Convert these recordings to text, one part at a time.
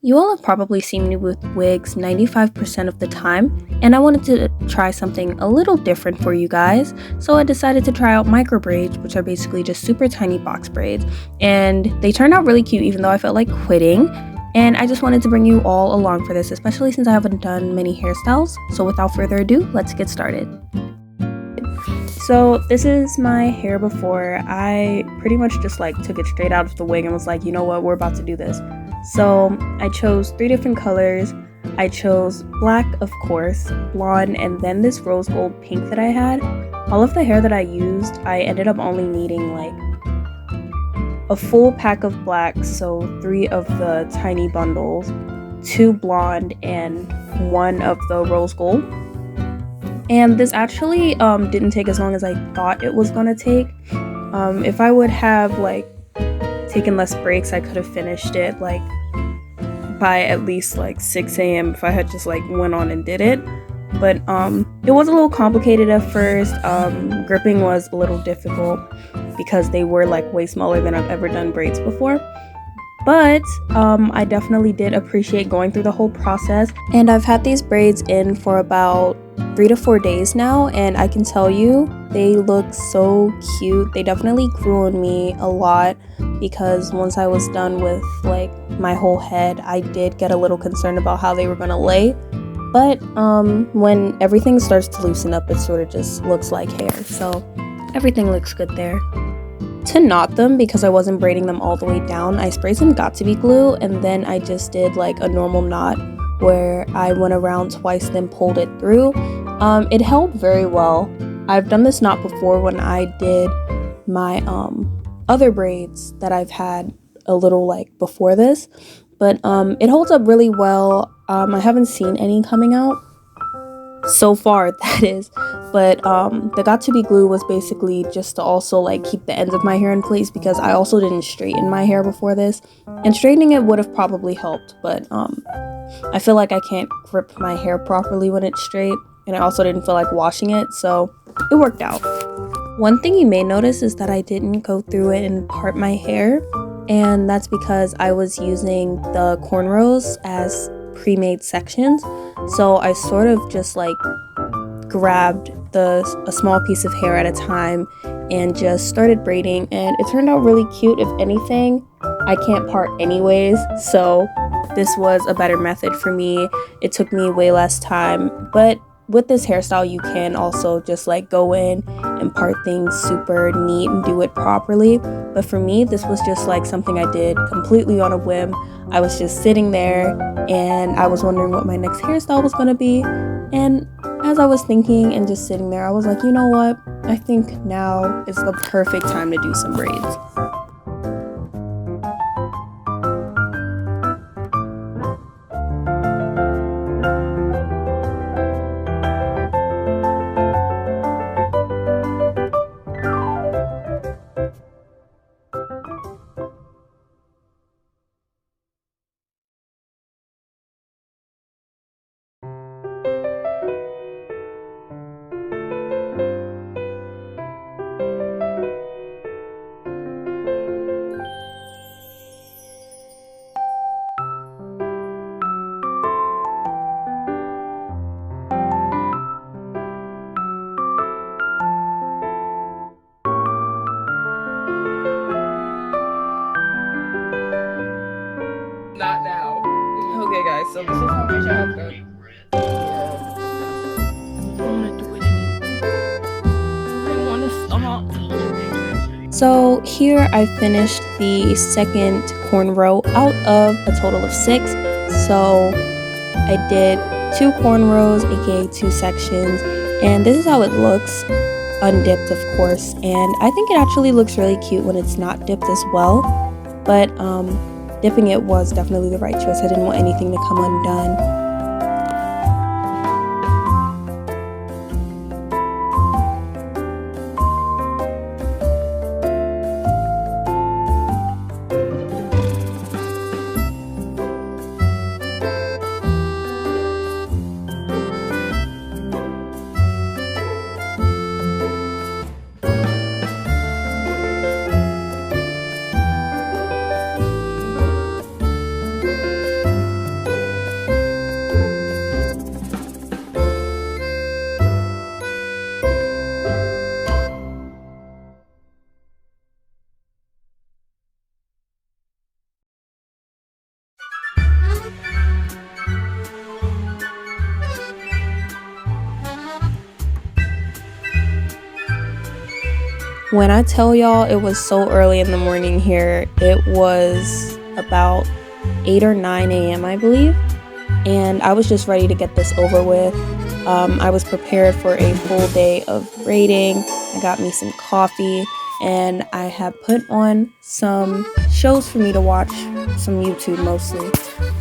You all have probably seen me with wigs 95% of the time, and I wanted to try something a little different for you guys, so I decided to try out microbraids, which are basically just super tiny box braids, and they turned out really cute even though I felt like quitting, and I just wanted to bring you all along for this, especially since I haven't done many hairstyles. So without further ado, let's get started. So this is my hair before. I pretty much just took it straight out of the wig and was like, you know what, we're about to do this. So I chose 3 different colors. I chose black, of course, blonde, and then this rose gold pink that I had. All of the hair that I used, I ended up only needing a full pack of black, so 3 of the tiny bundles, 2 blonde, and 1 of the rose gold. And this actually didn't take as long as I thought it was gonna take. If I would have taken less breaks, I could have finished it by at least 6 a.m. if I had just went on and did it. But it was a little complicated at first. Gripping was a little difficult because they were way smaller than I've ever done braids before. But I definitely did appreciate going through the whole process, and I've had these braids in for about 3 to 4 days now, and I can tell you they look so cute. They definitely grew on me a lot because once I was done with my whole head, I did get a little concerned about how they were gonna lay. But when everything starts to loosen up, it sort of just looks like hair, so everything looks good there. To knot them, because I wasn't braiding them all the way down, I sprayed some got2b glue, and then I just did a normal knot where I went around twice, then pulled it through. It held very well. I've done this knot before when I did my other braids that I've had a little before this, but it holds up really well. I haven't seen any coming out so far, that is, but the got2b glue was basically just to also keep the ends of my hair in place, because I also didn't straighten my hair before this, and straightening it would have probably helped, but I feel like I can't grip my hair properly when it's straight, and I also didn't feel like washing it, so it worked out. One thing you may notice is that I didn't go through it and part my hair, and that's because I was using the cornrows as pre-made sections. So I sort of just grabbed a small piece of hair at a time and just started braiding, and it turned out really cute. If anything, I can't part anyways, so this was a better method for me. It took me way less time, but with this hairstyle you can also just go in and part things super neat and do it properly. But for me, this was just something I did completely on a whim. I was just sitting there and I was wondering what my next hairstyle was gonna be, and as I was thinking and just sitting there, I was like, you know what, I think now is the perfect time to do some braids. Not now. Okay guys, so this is how my hair looks. So here I finished the second corn row out of a total of 6. So I did 2 corn rows, aka 2 sections, and this is how it looks undipped, of course. And I think it actually looks really cute when it's not dipped as well, but dipping it was definitely the right choice. I didn't want anything to come undone. When I tell y'all it was so early in the morning here, it was about 8 or 9 a.m. I believe, and I was just ready to get this over with. I was prepared for a full day of braiding. I got me some coffee, and I have put on some shows for me to watch, some YouTube mostly.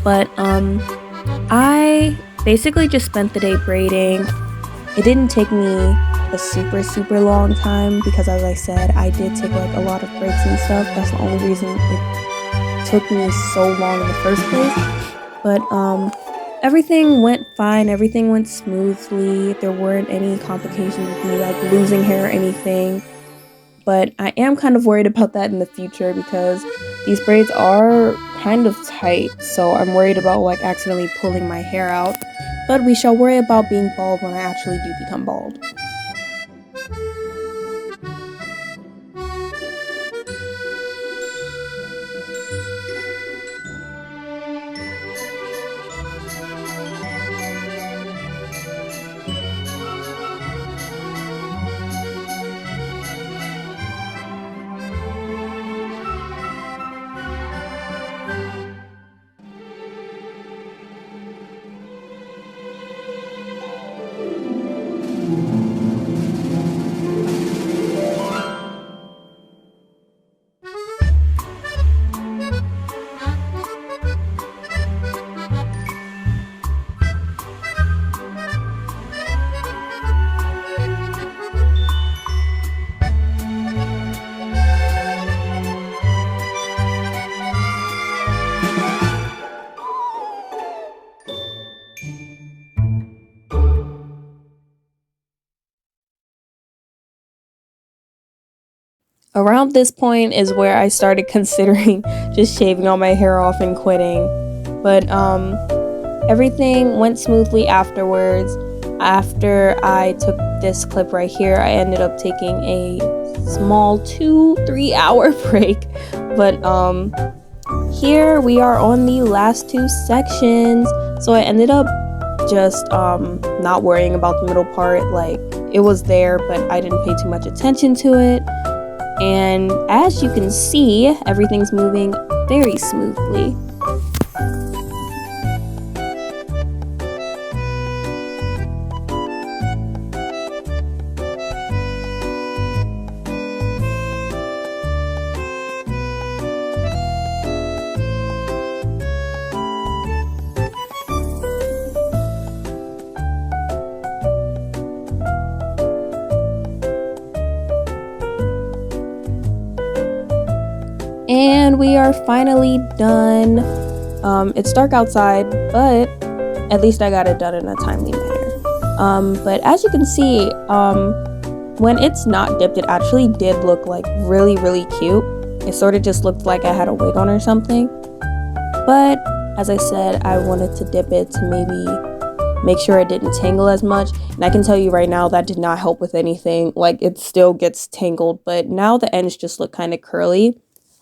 But I basically just spent the day braiding. It didn't take me a super long time because, as I said, I did take like a lot of breaks and stuff. That's the only reason it took me so long in the first place. But everything went fine, everything went smoothly. There weren't any complications with me like losing hair or anything. But I am kind of worried about that in the future because these braids are kind of tight, so I'm worried about like accidentally pulling my hair out. But we shall worry about being bald when I actually do become bald. Around this point is where I started considering just shaving all my hair off and quitting. But everything went smoothly afterwards. After I took this clip right here, I ended up taking a small 2-3 hour break. But here we are on the last 2 sections. So I ended up just not worrying about the middle part. Like, it was there, but I didn't pay too much attention to it. And as you can see, everything's moving very smoothly. And we are finally done. It's dark outside, but at least I got it done in a timely manner. But as you can see, when it's not dipped, it actually did look like really cute. It sort of just looked like I had a wig on or something. But as I said, I wanted to dip it to maybe make sure it didn't tangle as much. And I can tell you right now that did not help with anything. Like, it still gets tangled, but now the ends just look kind of curly.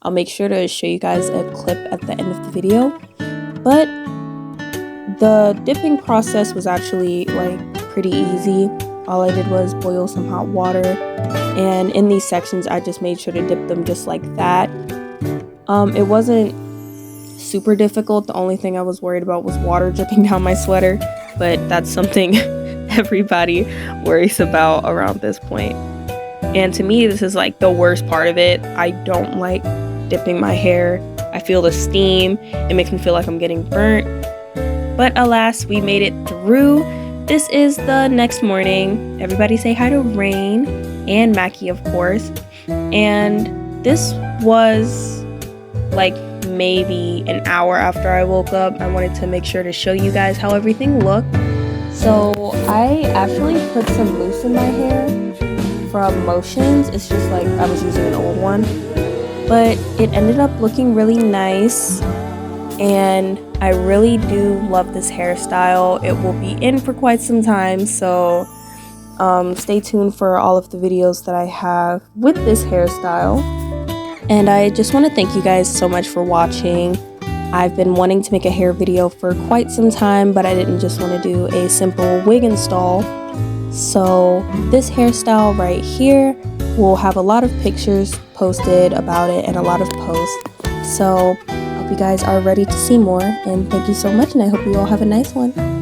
I'll make sure to show you guys a clip at the end of the video. But the dipping process was actually like pretty easy. All I did was boil some hot water, and in these sections I just made sure to dip them just like that. It wasn't super difficult. The only thing I was worried about was water dripping down my sweater, but that's something everybody worries about around this point. And to me, this is like the worst part of it. I don't like dipping my hair. I feel the steam. It makes me feel like I'm getting burnt. But alas, we made it through. This is the next morning. Everybody say hi to Rain and Mackie, of course. And this was like maybe an hour after I woke up. I wanted to make sure to show you guys how everything looked. So I actually put some mousse in my hair from Motions. It's just like I was using an old one. But it ended up looking really nice, and I really do love this hairstyle. It will be in for quite some time, so stay tuned for all of the videos that I have with this hairstyle. And I just want to thank you guys so much for watching. I've been wanting to make a hair video for quite some time, but I didn't just want to do a simple wig install. So this hairstyle right here we'll have a lot of pictures posted about it and a lot of posts. So I hope you guys are ready to see more, and thank you so much, and I hope you all have a nice one.